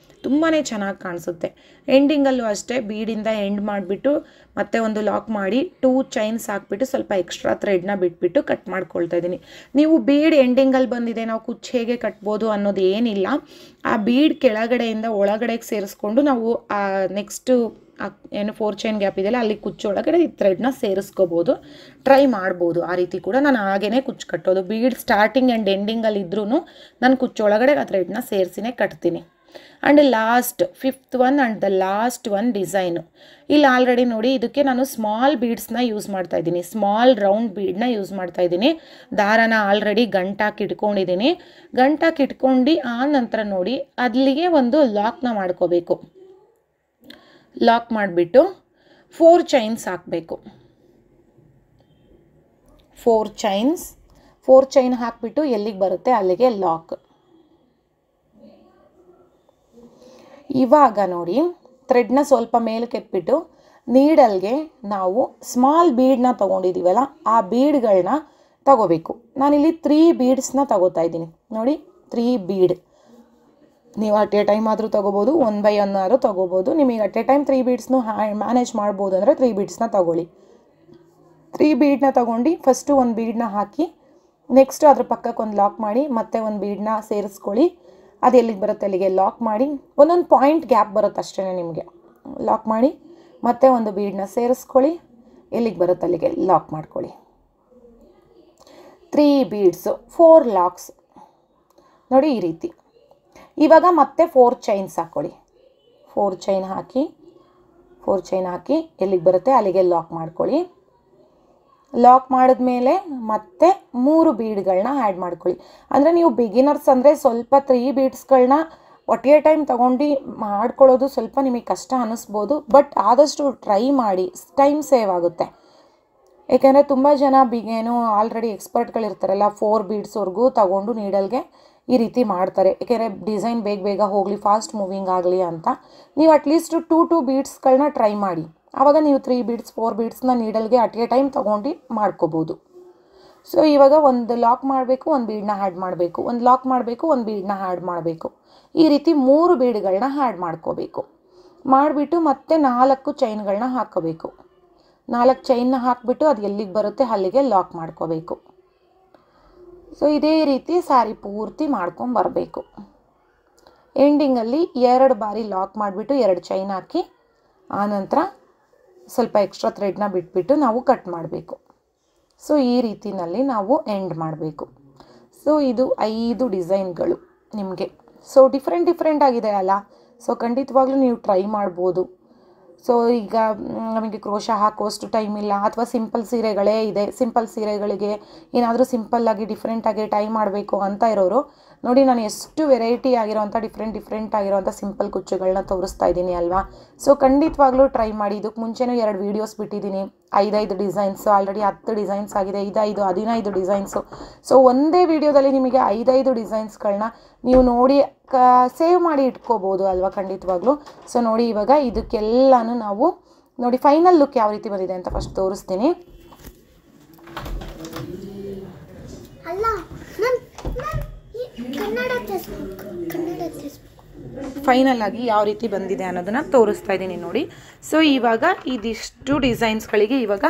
ತುಂಬಾ ಚೆನ್ನಾಗಿ ಕಾಣಿಸುತ್ತೆ. ಎಂಡಿಂಗಲ್ಲೂ ಅಷ್ಟೇ ಬೀಡಿಂದ ಎಂಡ್ ಮಾಡಿಬಿಟ್ಟು ಮತ್ತೆ ಒಂದು ಲಾಕ್ ಮಾಡಿ 2 ಚೈನ್ಸ್ ಹಾಕ್ಬಿಟ್ಟು ಸ್ವಲ್ಪ ಎಕ್ಸ್ಟ್ರಾ ಥ್ರೆಡ್ನ ಬಿಟ್ಬಿಟ್ಟು ಕಟ್ ಮಾಡ್ಕೊಳ್ತಾ ಇದ್ದೀನಿ. ನೀವು ಬೀಡ್ ಎಂಡಿಂಗಲ್ಲಿ ಬಂದಿದೆ, ನಾವು ಕುಚ್ಚು ಹೇಗೆ ಕಟ್ಬೋದು ಅನ್ನೋದು ಏನಿಲ್ಲ. ಆ ಬೀಡ್ ಕೆಳಗಡೆಯಿಂದ ಒಳಗಡೆಗೆ ಸೇರಿಸ್ಕೊಂಡು ನಾವು ನೆಕ್ಸ್ಟು ಏನು 4 ಚೈನ್ ಗ್ಯಾಪ್ ಇದೆಯಲ್ಲ ಅಲ್ಲಿ ಕುಚ್ಚು ಒಳಗಡೆ ಈ ಥ್ರೆಡ್ನ ಸೇರಿಸ್ಕೋಬೋದು, ಟ್ರೈ ಮಾಡ್ಬೋದು. ಆ ರೀತಿ ಕೂಡ ನಾನು ಹಾಗೇ ಕುಚ್ಚು ಕಟ್ಟೋದು. ಬೀಡ್ ಸ್ಟಾರ್ಟಿಂಗ್ ಆ್ಯಂಡ್ ಎಂಡಿಂಗಲ್ಲಿ ಇದ್ರೂ ನಾನು ಕುಚ್ಚು ಒಳಗಡೆ ಆ ಥ್ರೆಡ್ನ ಸೇರಿಸಿನೇ ಕಟ್ತೀನಿ. And last 5th one and the last one design. ಇಲ್ಲಿ ಆಲ್ರೆಡಿ ನೋಡಿ, ಇದಕ್ಕೆ ನಾನು ಸ್ಮಾಲ್ ಬೀಡ್ಸ್ನ ಯೂಸ್ ಮಾಡ್ತಾ ಇದ್ದೀನಿ, ಸ್ಮಾಲ್ ರೌಂಡ್ ಬೀಡನ್ನ ಯೂಸ್ ಮಾಡ್ತಾ ಇದ್ದೀನಿ. ದಾರನ ಆಲ್ರೆಡಿ ಗಂಟಾಕಿ ಇಟ್ಕೊಂಡಿದ್ದೀನಿ. ಗಂಟಾಕಿ ಇಟ್ಕೊಂಡು ಆ ನಂತರ ನೋಡಿ ಅಲ್ಲಿಗೆ ಒಂದು ಲಾಕ್ನ ಮಾಡ್ಕೋಬೇಕು. ಲಾಕ್ ಮಾಡಿಬಿಟ್ಟು 4 ಚೈನ್ಸ್ ಹಾಕಬೇಕು. 4 ಚೈನ್ ಹಾಕಿಬಿಟ್ಟು ಎಲ್ಲಿಗೆ ಬರುತ್ತೆ ಅಲ್ಲಿಗೆ ಲಾಕ್. ಇವಾಗ ನೋಡಿ ಥ್ರೆಡ್ನ ಸ್ವಲ್ಪ ಮೇಲಕ್ಕೆ ಎತ್ಬಿಟ್ಟು ನೀಡಲ್ಗೆ ನಾವು ಸ್ಮಾಲ್ ಬೀಡನ್ನ ತೊಗೊಂಡಿದ್ದೀವಲ್ಲ ಆ ಬೀಡ್ಗಳನ್ನ ತಗೋಬೇಕು. ನಾನಿಲ್ಲಿ 3 ಬೀಡ್ಸ್ನ ತಗೋತಾ ಇದ್ದೀನಿ. ನೋಡಿ 3 ಬೀಡ್. ನೀವು ಅಟ್ ಎ ಟೈಮ್ ಆದರೂ ತೊಗೋಬೋದು, 1 by 1 ಆದರೂ ತೊಗೋಬೋದು. ನಿಮಗೆ ಅಟ್ ಎ ಟೈಮ್ 3 ಬೀಡ್ಸ್ನು ಮ್ಯಾನೇಜ್ ಮಾಡ್ಬೋದು ಅಂದರೆ 3 ಬೀಡ್ಸ್ನ ತೊಗೊಳ್ಳಿ. 3 ಬೀಡನ್ನ ತೊಗೊಂಡು ಫಸ್ಟು ಒಂದು ಬೀಡನ್ನ ಹಾಕಿ, ನೆಕ್ಸ್ಟು ಅದ್ರ ಪಕ್ಕಕ್ಕೆ ಒಂದು ಲಾಕ್ ಮಾಡಿ, ಮತ್ತೆ ಒಂದು ಬೀಡನ್ನ ಸೇರಿಸ್ಕೊಳ್ಳಿ. ಅದು ಎಲ್ಲಿಗೆ ಬರುತ್ತೆ ಅಲ್ಲಿಗೆ ಲಾಕ್ ಮಾಡಿ. ಒಂದೊಂದು ಪಾಯಿಂಟ್ ಗ್ಯಾಪ್ ಬರುತ್ತೆ ಅಷ್ಟೇ ನಿಮಗೆ. ಲಾಕ್ ಮಾಡಿ ಮತ್ತೆ ಒಂದು ಬೀಡನ್ನ ಸೇರಿಸ್ಕೊಳ್ಳಿ, ಎಲ್ಲಿಗೆ ಬರುತ್ತೆ ಅಲ್ಲಿಗೆ ಲಾಕ್ ಮಾಡ್ಕೊಳ್ಳಿ. 3 ಬೀಡ್ಸು 4 ಲಾಕ್ಸ್ ನೋಡಿ ಈ ರೀತಿ. ಇವಾಗ ಮತ್ತೆ 4 ಚೈನ್ಸ್ ಹಾಕ್ಕೊಳ್ಳಿ. 4 ಚೈನ್ ಹಾಕಿ ಎಲ್ಲಿಗೆ ಬರುತ್ತೆ ಅಲ್ಲಿಗೆ ಲಾಕ್ ಮಾಡ್ಕೊಳ್ಳಿ. ಲಾಕ್ ಮಾಡಿದ್ಮೇಲೆ ಮತ್ತೆ 3 ಬೀಡ್ಗಳನ್ನ ಆ್ಯಡ್ ಮಾಡ್ಕೊಳ್ಳಿ. ಅಂದರೆ ನೀವು ಬಿಗಿನರ್ಸ್ ಅಂದರೆ ಸ್ವಲ್ಪ 3 ಬೀಡ್ಸ್ಗಳನ್ನ ಒಟ್ಟೆ ಟೈಮ್ ತೊಗೊಂಡು ಮಾಡ್ಕೊಳ್ಳೋದು ಸ್ವಲ್ಪ ನಿಮಗೆ ಕಷ್ಟ ಅನ್ನಿಸ್ಬೋದು. ಬಟ್ ಆದಷ್ಟು ಟ್ರೈ ಮಾಡಿ, ಟೈಮ್ ಸೇವ್ ಆಗುತ್ತೆ. ಏಕೆಂದರೆ ತುಂಬ ಜನ ಏನು ಆಲ್ರೆಡಿ ಎಕ್ಸ್ಪರ್ಟ್ಗಳಿರ್ತಾರಲ್ಲ 4 ಬೀಡ್ಸ್ವರೆಗೂ ತಗೊಂಡು ನೀಡಲ್ಗೆ ಈ ರೀತಿ ಮಾಡ್ತಾರೆ. ಏಕೆಂದರೆ ಡಿಸೈನ್ ಬೇಗ ಹೋಗಲಿ, ಫಾಸ್ಟ್ ಮೂವಿಂಗ್ ಆಗಲಿ ಅಂತ. ನೀವು ಅಟ್ಲೀಸ್ಟ್ 2 ಬೀಡ್ಸ್ಗಳನ್ನ ಟ್ರೈ ಮಾಡಿ. ಆವಾಗ ನೀವು 3 ಬೀಡ್ಸ್ 4 ಬೀಡ್ಸ್ನ ನೀಡಲ್ಗೆ ಅಟ್ ಎ ಟೈಮ್ ತೊಗೊಂಡು ಮಾಡ್ಕೋಬೋದು. ಸೊ ಇವಾಗ ಒಂದು ಲಾಕ್ ಮಾಡಬೇಕು, ಒಂದು ಬೀಡನ್ನ ಆ್ಯಡ್ ಮಾಡಬೇಕು, ಒಂದು ಲಾಕ್ ಮಾಡಬೇಕು, ಒಂದು ಬೀಡನ್ನ ಆ್ಯಡ್ ಮಾಡಬೇಕು. ಈ ರೀತಿ 3 ಬೀಡ್ಗಳನ್ನ ಆ್ಯಡ್ ಮಾಡ್ಕೋಬೇಕು. ಮಾಡಿಬಿಟ್ಟು ಮತ್ತೆ 4 ಚೈನ್ಗಳನ್ನ ಹಾಕೋಬೇಕು. 4 ಚೈನ್ನ ಹಾಕಿಬಿಟ್ಟು ಅದು ಎಲ್ಲಿಗೆ ಬರುತ್ತೆ ಅಲ್ಲಿಗೆ ಲಾಕ್ ಮಾಡ್ಕೋಬೇಕು. ಸೊ ಇದೇ ರೀತಿ ಸ್ಯಾರಿ ಪೂರ್ತಿ ಮಾಡ್ಕೊಂಬರಬೇಕು. ಎಂಡಿಂಗಲ್ಲಿ 2 ಬಾರಿ ಲಾಕ್ ಮಾಡಿಬಿಟ್ಟು 2 ಚೈನ್ ಹಾಕಿ ಆನಂತರ ಸ್ವಲ್ಪ ಎಕ್ಸ್ಟ್ರಾ ಥ್ರೆಡ್ನ ಬಿಟ್ಬಿಟ್ಟು ನಾವು ಕಟ್ ಮಾಡಬೇಕು. ಸೊ ಈ ರೀತಿಯಲ್ಲಿ ನಾವು ಎಂಡ್ ಮಾಡಬೇಕು. ಸೊ ಇದು 5 ಡಿಸೈನ್ಗಳು ನಿಮಗೆ. ಸೊ ಡಿಫ್ರೆಂಟ್ ಆಗಿದೆ ಅಲ್ಲ. ಸೊ ಖಂಡಿತವಾಗ್ಲೂ ನೀವು ಟ್ರೈ ಮಾಡ್ಬೋದು. ಸೊ ಈಗ ನಮಗೆ ಕ್ರೋಶ ಹಾಕೋಷ್ಟು ಟೈಮ್ ಇಲ್ಲ ಅಥವಾ ಸಿಂಪಲ್ ಸೀರೆಗಳೇ ಇದೆ, ಸಿಂಪಲ್ ಸೀರೆಗಳಿಗೆ ಏನಾದರೂ ಸಿಂಪಲ್ಲಾಗಿ ಡಿಫ್ರೆಂಟಾಗಿ ಟೈ ಮಾಡಬೇಕು ಅಂತ ಇರೋರು ನೋಡಿ, ನಾನು ಎಷ್ಟು ವೆರೈಟಿ ಆಗಿರೋವಂಥ ಡಿಫ್ರೆಂಟ್ ಆಗಿರೋವಂಥ ಸಿಂಪಲ್ ಕುಚ್ಚುಗಳನ್ನ ತೋರಿಸ್ತಾ ಇದ್ದೀನಿ ಅಲ್ವಾ. ಸೊ ಖಂಡಿತವಾಗ್ಲೂ ಟ್ರೈ ಮಾಡಿ. ಇದಕ್ಕೆ ಮುಂಚೆನೂ 2 ವೀಡಿಯೋಸ್ ಬಿಟ್ಟಿದ್ದೀನಿ. 5 ಡಿಸೈನ್ಸು, ಆಲ್ರೆಡಿ 10 ಡಿಸೈನ್ಸ್ ಆಗಿದೆ. 15 ಡಿಸೈನ್ಸು. ಸೊ ಒಂದೇ ವಿಡಿಯೋದಲ್ಲಿ ನಿಮಗೆ 5 ಡಿಸೈನ್ಸ್ಗಳನ್ನ ನೀವು ನೋಡಿ ಸೇವ್ ಮಾಡಿ ಇಟ್ಕೋಬೋದು ಅಲ್ವಾ ಖಂಡಿತವಾಗ್ಲೂ. ಸೊ ನೋಡಿ ಇವಾಗ ಇದಕ್ಕೆಲ್ಲನೂ ನಾವು ನೋಡಿ ಫೈನಲ್ ಲುಕ್ ಯಾವ ರೀತಿ ಬಂದಿದೆ ಅಂತ ಫಸ್ಟ್ ತೋರಿಸ್ತೀನಿ. ಫೈನಲ್ ಆಗಿ ಯಾವ ರೀತಿ ಬಂದಿದೆ ಅನ್ನೋದನ್ನ ತೋರಿಸ್ತಾ ಇದ್ದೀನಿ ನೋಡಿ. ಸೊ ಇವಾಗ ಇದಿಷ್ಟು ಡಿಸೈನ್ಸ್ಗಳಿಗೆ ಇವಾಗ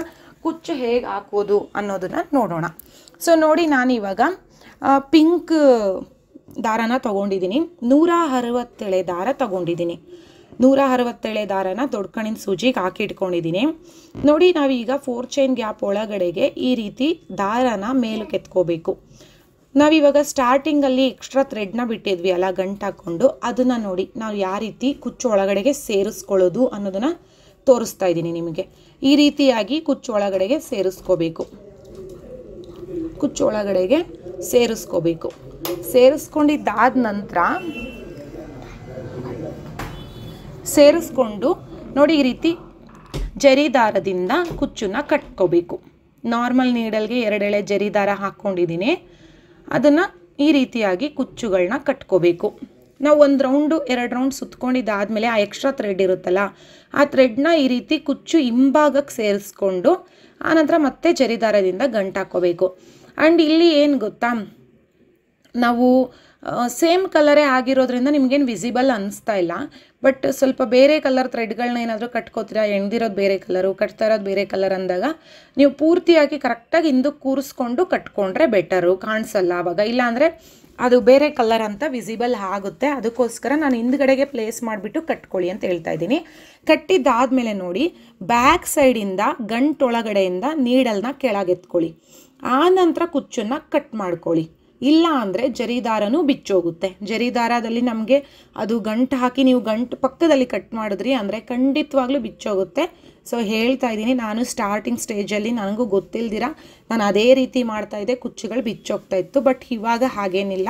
ಕುಚ್ಚು ಹೇಗೆ ಹಾಕೋದು ಅನ್ನೋದನ್ನ ನೋಡೋಣ. ಸೊ ನೋಡಿ ನಾನು ಇವಾಗ ಪಿಂಕ್ ದಾರನ ತೊಗೊಂಡಿದ್ದೀನಿ. 167 ದಾರ ತೊಗೊಂಡಿದ್ದೀನಿ. 167 ದಾರನ ದೊಡ್ಕಣಿನ ಸೂಜಿಗೆ ಹಾಕಿ ಇಟ್ಕೊಂಡಿದ್ದೀನಿ. ನೋಡಿ ನಾವೀಗ 4 ಚೈನ್ ಗ್ಯಾಪ್ ಒಳಗಡೆಗೆ ಈ ರೀತಿ ದಾರನ ಮೇಲಕ್ಕೆ ಎತ್ಕೋಬೇಕು. ನಾವಿವಾಗ ಸ್ಟಾರ್ಟಿಂಗಲ್ಲಿ ಎಕ್ಸ್ಟ್ರಾ ಥ್ರೆಡ್ನ ಬಿಟ್ಟಿದ್ವಿ ಅಲ್ಲ ಗಂಟು ಹಾಕ್ಕೊಂಡು, ಅದನ್ನು ನೋಡಿ ನಾವು ಯಾವ ರೀತಿ ಕುಚ್ಚು ಒಳಗಡೆಗೆ ಸೇರಿಸ್ಕೊಳ್ಳೋದು ಅನ್ನೋದನ್ನು ತೋರಿಸ್ತಾ ಇದ್ದೀನಿ ನಿಮಗೆ. ಈ ರೀತಿಯಾಗಿ ಕುಚ್ಚು ಒಳಗಡೆಗೆ ಸೇರಿಸ್ಕೋಬೇಕು. ಕುಚ್ಚು ಒಳಗಡೆಗೆ ಸೇರಿಸ್ಕೊಂಡಿದ್ದಾದ ನಂತರ ಸೇರಿಸ್ಕೊಂಡು ನೋಡಿ ಈ ರೀತಿ ಜರಿ ದಾರದಿಂದ ಕುಚ್ಚನ್ನ ಕಟ್ಕೋಬೇಕು. ನಾರ್ಮಲ್ ನೀಡಲ್ಗೆ 2 ಎಳೆ ಜರಿ ದಾರ ಹಾಕ್ಕೊಂಡಿದ್ದೀನಿ. ಅದನ್ನು ಈ ರೀತಿಯಾಗಿ ಕುಚ್ಚುಗಳನ್ನ ಕಟ್ಕೋಬೇಕು. ನಾವು 1 ರೌಂಡು 2 ರೌಂಡ್ ಸುತ್ಕೊಂಡಿದ್ದಾದಮೇಲೆ ಆ ಎಕ್ಸ್ಟ್ರಾ ಥ್ರೆಡ್ ಇರುತ್ತಲ್ಲ, ಆ ಥ್ರೆಡ್ನ ಈ ರೀತಿ ಕುಚ್ಚು ಹಿಂಭಾಗಕ್ಕೆ ಸೇರಿಸ್ಕೊಂಡು ಆನಂತರ ಮತ್ತೆ ಜರಿ ದಾರದಿಂದ ಗಂಟು ಹಾಕ್ಕೋಬೇಕು. ಆ್ಯಂಡ್ ಇಲ್ಲಿ ಏನು ಗೊತ್ತಾ, ನಾವು ಸೇಮ್ ಕಲರೇ ಆಗಿರೋದ್ರಿಂದ ನಿಮಗೇನು ವಿಸಿಬಲ್ ಅನ್ನಿಸ್ತಾ ಇಲ್ಲ. ಬಟ್ ಸ್ವಲ್ಪ ಬೇರೆ ಕಲರ್ ಥ್ರೆಡ್ಗಳನ್ನ ಏನಾದರೂ ಕಟ್ಕೋತೀರಾ, ಎಣ್ದಿರೋದು ಬೇರೆ ಕಲರು, ಕಟ್ತಾ ಇರೋದು ಬೇರೆ ಕಲರ್ ಅಂದಾಗ ನೀವು ಪೂರ್ತಿಯಾಗಿ ಕರೆಕ್ಟಾಗಿ ಹಿಂದಕ್ಕೆ ಕೂರಿಸ್ಕೊಂಡು ಕಟ್ಕೊಂಡ್ರೆ ಬೆಟರು, ಕಾಣಿಸಲ್ಲ ಆವಾಗ. ಇಲ್ಲಾಂದರೆ ಅದು ಬೇರೆ ಕಲರ್ ಅಂತ ವಿಸಿಬಲ್ ಆಗುತ್ತೆ. ಅದಕ್ಕೋಸ್ಕರ ನಾನು ಹಿಂದ್ಗಡೆಗೆ ಪ್ಲೇಸ್ ಮಾಡಿಬಿಟ್ಟು ಕಟ್ಕೊಳ್ಳಿ ಅಂತ ಹೇಳ್ತಾ ಇದ್ದೀನಿ. ಕಟ್ಟಿದ್ದಾದಮೇಲೆ ನೋಡಿ ಬ್ಯಾಕ್ ಸೈಡಿಂದ ಗಂಟೊಳಗಡೆಯಿಂದ ನೀಡಲ್ನ ಕೆಳಗೆತ್ಕೊಳ್ಳಿ. ಆ ನಂತರ ಕುಚ್ಚನ್ನು ಕಟ್ ಮಾಡ್ಕೊಳ್ಳಿ. ಇಲ್ಲ ಅಂದರೆ ಜರಿದಾರನೂ ಬಿಚ್ಚೋಗುತ್ತೆ. ಜರಿದಾರದಲ್ಲಿ ನಮಗೆ ಅದು ಗಂಟು ಹಾಕಿ ನೀವು ಗಂಟು ಪಕ್ಕದಲ್ಲಿ ಕಟ್ ಮಾಡಿದ್ರಿ ಅಂದರೆ ಖಂಡಿತವಾಗ್ಲೂ ಬಿಚ್ಚೋಗುತ್ತೆ. ಸೊ ಹೇಳ್ತಾ ಇದ್ದೀನಿ, ನಾನು ಸ್ಟಾರ್ಟಿಂಗ್ ಸ್ಟೇಜಲ್ಲಿ ನನಗೂ ಗೊತ್ತಿಲ್ದಿರ ನಾನು ಅದೇ ರೀತಿ ಮಾಡ್ತಾಯಿದ್ದೆ, ಕುಚ್ಚುಗಳು ಬಿಚ್ಚೋಗ್ತಾ ಇತ್ತು. ಬಟ್ ಇವಾಗ ಹಾಗೇನಿಲ್ಲ.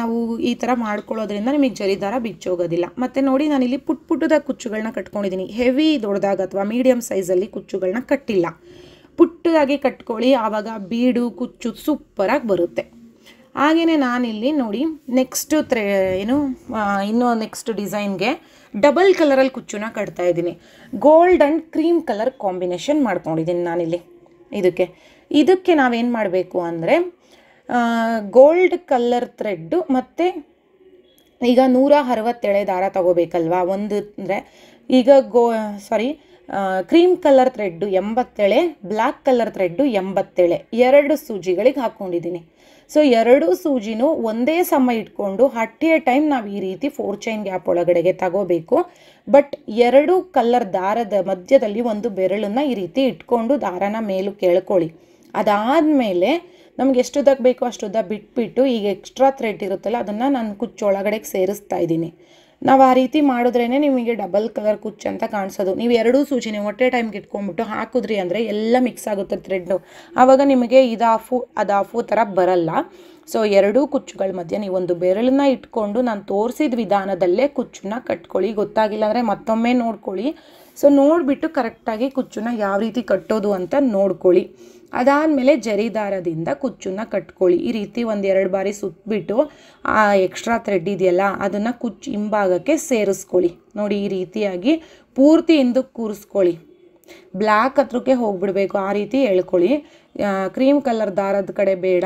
ನಾವು ಈ ಥರ ಮಾಡ್ಕೊಳ್ಳೋದ್ರಿಂದ ನಿಮಗೆ ಜರಿದಾರ ಬಿಚ್ಚೋಗೋದಿಲ್ಲ. ಮತ್ತು ನೋಡಿ ನಾನಿಲ್ಲಿ ಪುಟ್ಟದಾಗ ಕುಚ್ಚುಗಳನ್ನ ಕಟ್ಕೊಂಡಿದ್ದೀನಿ. ಹೆವಿ ದೊಡ್ಡದಾಗ ಅಥವಾ ಮೀಡಿಯಮ್ ಸೈಜಲ್ಲಿ ಕುಚ್ಚುಗಳನ್ನ ಕಟ್ಟಿಲ್ಲ. ಪುಟ್ಟದಾಗಿ ಕಟ್ಕೊಳ್ಳಿ, ಆವಾಗ ಬೀಡು ಕುಚ್ಚು ಸೂಪರಾಗಿ ಬರುತ್ತೆ. ಹಾಗೆಯೇ ನಾನಿಲ್ಲಿ ನೋಡಿ ನೆಕ್ಸ್ಟ್ ಇನ್ನೂ ನೆಕ್ಸ್ಟ್ ಡಿಸೈನ್ಗೆ ಡಬಲ್ ಕಲರಲ್ಲಿ ಕುಚ್ಚುನ ಕಟ್ತಾ ಇದ್ದೀನಿ. Gold and cream colour combination ಮಾಡ್ಕೊಂಡಿದ್ದೀನಿ ನಾನಿಲ್ಲಿ. ಇದಕ್ಕೆ ನಾವೇನು ಮಾಡಬೇಕು ಅಂದರೆ ಗೋಲ್ಡ್ ಕಲರ್ ಥ್ರೆಡ್ಡು ಮತ್ತು ಈಗ 167 ದಾರ ತಗೋಬೇಕಲ್ವಾ. ಒಂದು ಅಂದರೆ ಈಗ cream colour thread 87, black colour thread 87, 2 ಸೂಜಿಗಳಿಗೆ ಹಾಕ್ಕೊಂಡಿದ್ದೀನಿ. ಸೊ 2 ಸೂಜಿನೂ ಒಂದೇ ಸಮ ಇಟ್ಕೊಂಡು ಅಟ್ ಎ ಟೈಮ್ ನಾವು ಈ ರೀತಿ 4 ಚೈನ್ ಗ್ಯಾಪ್ ಒಳಗಡೆಗೆ ತಗೋಬೇಕು. ಬಟ್ 2 ಕಲರ್ ದಾರದ ಮಧ್ಯದಲ್ಲಿ ಒಂದು ಬೆರಳನ್ನು ಈ ರೀತಿ ಇಟ್ಕೊಂಡು ದಾರನ ಮೇಲೂ ಕೆಳ್ಕೊಳ್ಳಿ. ಅದಾದಮೇಲೆ ನಮ್ಗೆ ಎಷ್ಟು ಉದ್ದಕ್ಕೆ ಬೇಕೋ ಅಷ್ಟು ಉದ್ದ ಬಿಟ್ಬಿಟ್ಟು ಈಗ ಎಕ್ಸ್ಟ್ರಾ ಥ್ರೆಡ್ ಇರುತ್ತಲ್ಲ ಅದನ್ನು ನಾನು ಕುಚ್ಚೊಳಗಡೆಗೆ ಸೇರಿಸ್ತಾ ಇದ್ದೀನಿ. ನಾವು ಆ ರೀತಿ ಮಾಡಿದ್ರೇ ನಿಮಗೆ ಡಬಲ್ ಕಲರ್ ಕುಚ್ಚು ಅಂತ ಕಾಣಿಸೋದು. ನೀವು 2 ಸೂಜಿನೇ ಒಟ್ಟೆ ಟೈಮ್ಗೆ ಇಟ್ಕೊಂಡ್ಬಿಟ್ಟು ಹಾಕಿದ್ರಿ ಅಂದರೆ ಎಲ್ಲ ಮಿಕ್ಸ್ ಆಗುತ್ತೆ ಥ್ರೆಡ್ಡು. ಆವಾಗ ನಿಮಗೆ ಅದಾಫು ಥರ ಬರಲ್ಲ. ಸೊ 2 ಕುಚ್ಚುಗಳ ಮಧ್ಯೆ ನೀವೊಂದು ಬೆರಳನ್ನ ಇಟ್ಕೊಂಡು ನಾನು ತೋರಿಸಿದ ವಿಧಾನದಲ್ಲೇ ಕುಚ್ಚನ್ನ ಕಟ್ಕೊಳ್ಳಿ. ಗೊತ್ತಾಗಿಲ್ಲ ಅಂದರೆ ಮತ್ತೊಮ್ಮೆ ನೋಡ್ಕೊಳ್ಳಿ. ಸೊ ನೋಡಿಬಿಟ್ಟು ಕರೆಕ್ಟಾಗಿ ಕುಚ್ಚನ್ನ ಯಾವ ರೀತಿ ಕಟ್ಟೋದು ಅಂತ ನೋಡ್ಕೊಳ್ಳಿ. ಅದಾದಮೇಲೆ ಜರಿದಾರದಿಂದ ಕುಚ್ಚನ್ನ ಕಟ್ಕೊಳ್ಳಿ. ಈ ರೀತಿ 1-2 ಬಾರಿ ಸುತ್ತಬಿಟ್ಟು ಆ ಎಕ್ಸ್ಟ್ರಾ ಥ್ರೆಡ್ ಇದೆಯಲ್ಲ ಅದನ್ನು ಕುಚ್ಚು ಹಿಂಭಾಗಕ್ಕೆ ಸೇರಿಸ್ಕೊಳ್ಳಿ. ನೋಡಿ ಈ ರೀತಿಯಾಗಿ ಪೂರ್ತಿ ಹಿಂದಕ್ಕೆ ಕೂರಿಸ್ಕೊಳ್ಳಿ. ಬ್ಲ್ಯಾಕ್ ಹತ್ರಕ್ಕೆ ಹೋಗಿಬಿಡಬೇಕು, ಆ ರೀತಿ ಎಳ್ಕೊಳ್ಳಿ. ಕ್ರೀಮ್ ಕಲರ್ ದಾರದ ಕಡೆ ಬೇಡ.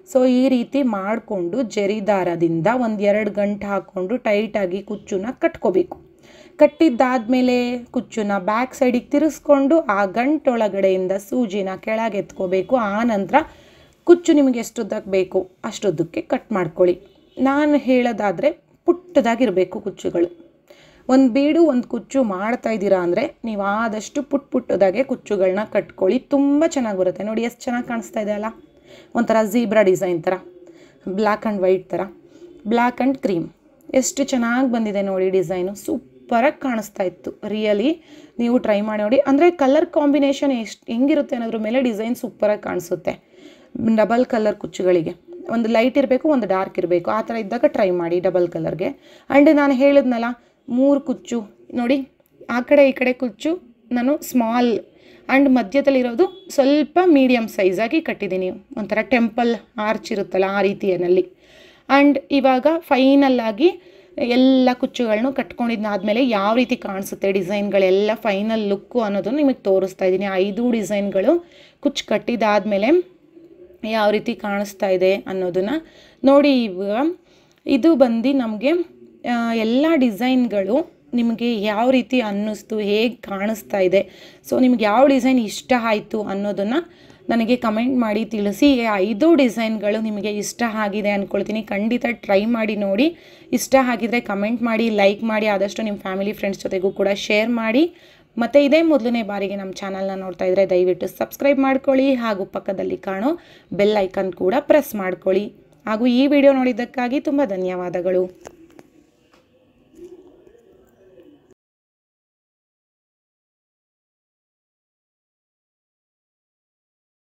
ಸೊ ಈ ರೀತಿ ಮಾಡಿಕೊಂಡು ಜರಿ ದಾರದಿಂದ 1-2 ಗಂಟೆ ಹಾಕ್ಕೊಂಡು ಟೈಟಾಗಿ ಕುಚ್ಚನ್ನ ಕಟ್ಕೋಬೇಕು. ಕಟ್ಟಿದ್ದಾದಮೇಲೆ ಕುಚ್ಚನ್ನ ಬ್ಯಾಕ್ ಸೈಡಿಗೆ ತಿರ್ಸ್ಕೊಂಡು ಆ ಗಂಟೊಳಗಡೆಯಿಂದ ಸೂಜಿನ ಕೆಳಗೆ ಎತ್ಕೋಬೇಕು. ಆ ನಂತರ ಕುಚ್ಚು ನಿಮಗೆ ಎಷ್ಟುದ್ದಕ್ಕೆ ಬೇಕು ಅಷ್ಟುದ್ದಕ್ಕೆ ಕಟ್ ಮಾಡ್ಕೊಳ್ಳಿ. ನಾನು ಹೇಳೋದಾದರೆ ಪುಟ್ಟದಾಗಿರಬೇಕು ಕುಚ್ಚುಗಳು. ಒಂದು ಬೀಡು ಒಂದು ಕುಚ್ಚು ಮಾಡ್ತಾ ಇದ್ದೀರಾ ಅಂದರೆ ನೀವು ಆದಷ್ಟು ಪುಟ್ಟದಾಗೆ ಕುಚ್ಚುಗಳನ್ನ ಕಟ್ಕೊಳ್ಳಿ. ತುಂಬ ಚೆನ್ನಾಗಿ ಬರುತ್ತೆ. ನೋಡಿ ಎಷ್ಟು ಚೆನ್ನಾಗಿ ಕಾಣಿಸ್ತಾ ಇದೆ ಅಲ್ಲ, ಒಂಥರ ಝೀಬ್ರಾ ಡಿಸೈನ್ ಥರ, ಬ್ಲ್ಯಾಕ್ ಆ್ಯಂಡ್ ವೈಟ್ ಥರ, ಬ್ಲ್ಯಾಕ್ ಆ್ಯಂಡ್ ಕ್ರೀಮ್ ಎಷ್ಟು ಚೆನ್ನಾಗಿ ಬಂದಿದೆ ನೋಡಿ ಡಿಸೈನು. ಸೂಪರಾಗಿ ಕಾಣಿಸ್ತಾ ಇತ್ತು. ರಿಯಲಿ ನೀವು ಟ್ರೈ ಮಾಡಿ ನೋಡಿ. ಅಂದರೆ ಕಲರ್ ಕಾಂಬಿನೇಷನ್ ಹೆಂಗಿರುತ್ತೆ ಅನ್ನೋದ್ರ ಮೇಲೆ ಡಿಸೈನ್ ಸೂಪರಾಗಿ ಕಾಣಿಸುತ್ತೆ. ಡಬಲ್ ಕಲರ್ ಕುಚ್ಚುಗಳಿಗೆ ಒಂದು ಲೈಟ್ ಇರಬೇಕು, ಒಂದು ಡಾರ್ಕ್ ಇರಬೇಕು. ಆ ಥರ ಇದ್ದಾಗ ಟ್ರೈ ಮಾಡಿ ಡಬಲ್ ಕಲರ್ಗೆ. ಆ್ಯಂಡ್ ನಾನು ಹೇಳಿದ್ನಲ್ಲ 3 ಕುಚ್ಚು ನೋಡಿ, ಆ ಕಡೆ ಈ ಕಡೆ ಕುಚ್ಚು ನಾನು ಸ್ಮಾಲ್ ಆ್ಯಂಡ್ ಮಧ್ಯದಲ್ಲಿರೋದು ಸ್ವಲ್ಪ ಮೀಡಿಯಮ್ ಸೈಜಾಗಿ ಕಟ್ಟಿದ್ದೀನಿ. ಒಂಥರ ಟೆಂಪಲ್ ಆರ್ಚ್ ಇರುತ್ತಲ್ಲ ಆ ರೀತಿಯಲ್ಲಿ. ಆ್ಯಂಡ್ ಇವಾಗ ಫೈನಲ್ಲಾಗಿ ಎಲ್ಲ ಕುಚ್ಚುಗಳನ್ನೂ ಕಟ್ಕೊಂಡಿದ್ದಾದಮೇಲೆ ಯಾವ ರೀತಿ ಕಾಣಿಸುತ್ತೆ ಡಿಸೈನ್ಗಳೆಲ್ಲ ಫೈನಲ್ ಲುಕ್ಕು ಅನ್ನೋದನ್ನು ನಿಮಗೆ ತೋರಿಸ್ತಾ ಇದ್ದೀನಿ. 5 ಡಿಸೈನ್ಗಳು ಕುಚ್ಚು ಕಟ್ಟಿದಾದಮೇಲೆ ಯಾವ ರೀತಿ ಕಾಣಿಸ್ತಾ ಇದೆ ಅನ್ನೋದನ್ನು ನೋಡಿ. ಇವಾಗ ಇದು ಬಂದು ನಮಗೆ ಎಲ್ಲ ಡಿಸೈನ್ಗಳು ನಿಮಗೆ ಯಾವ ರೀತಿ ಅನ್ನಿಸ್ತು, ಹೇಗೆ ಕಾಣಿಸ್ತಾ ಇದೆ, ಸೊ ನಿಮ್ಗೆ ಯಾವ ಡಿಸೈನ್ ಇಷ್ಟ ಆಯಿತು ಅನ್ನೋದನ್ನು ನನಗೆ ಕಮೆಂಟ್ ಮಾಡಿ ತಿಳಿಸಿ. 5 ಡಿಸೈನ್ಗಳು ನಿಮಗೆ ಇಷ್ಟ ಆಗಿದೆ ಅಂದ್ಕೊಳ್ತೀನಿ. ಖಂಡಿತ ಟ್ರೈ ಮಾಡಿ ನೋಡಿ. ಇಷ್ಟ ಆಗಿದರೆ ಕಮೆಂಟ್ ಮಾಡಿ, ಲೈಕ್ ಮಾಡಿ, ಆದಷ್ಟು ನಿಮ್ಮ ಫ್ಯಾಮಿಲಿ ಫ್ರೆಂಡ್ಸ್ ಜೊತೆಗೂ ಕೂಡ ಶೇರ್ ಮಾಡಿ. ಮತ್ತು ಇದೇ ಮೊದಲನೇ ಬಾರಿಗೆ ನಮ್ಮ ಚಾನಲ್ನ ನೋಡ್ತಾ ಇದ್ದರೆ ದಯವಿಟ್ಟು ಸಬ್ಸ್ಕ್ರೈಬ್ ಮಾಡ್ಕೊಳ್ಳಿ, ಹಾಗೂ ಪಕ್ಕದಲ್ಲಿ ಕಾಣೋ ಬೆಲ್ ಐಕನ್ ಕೂಡ ಪ್ರೆಸ್ ಮಾಡ್ಕೊಳ್ಳಿ. ಹಾಗೂ ಈ ವಿಡಿಯೋ ನೋಡಿದ್ದಕ್ಕಾಗಿ ತುಂಬ ಧನ್ಯವಾದಗಳು.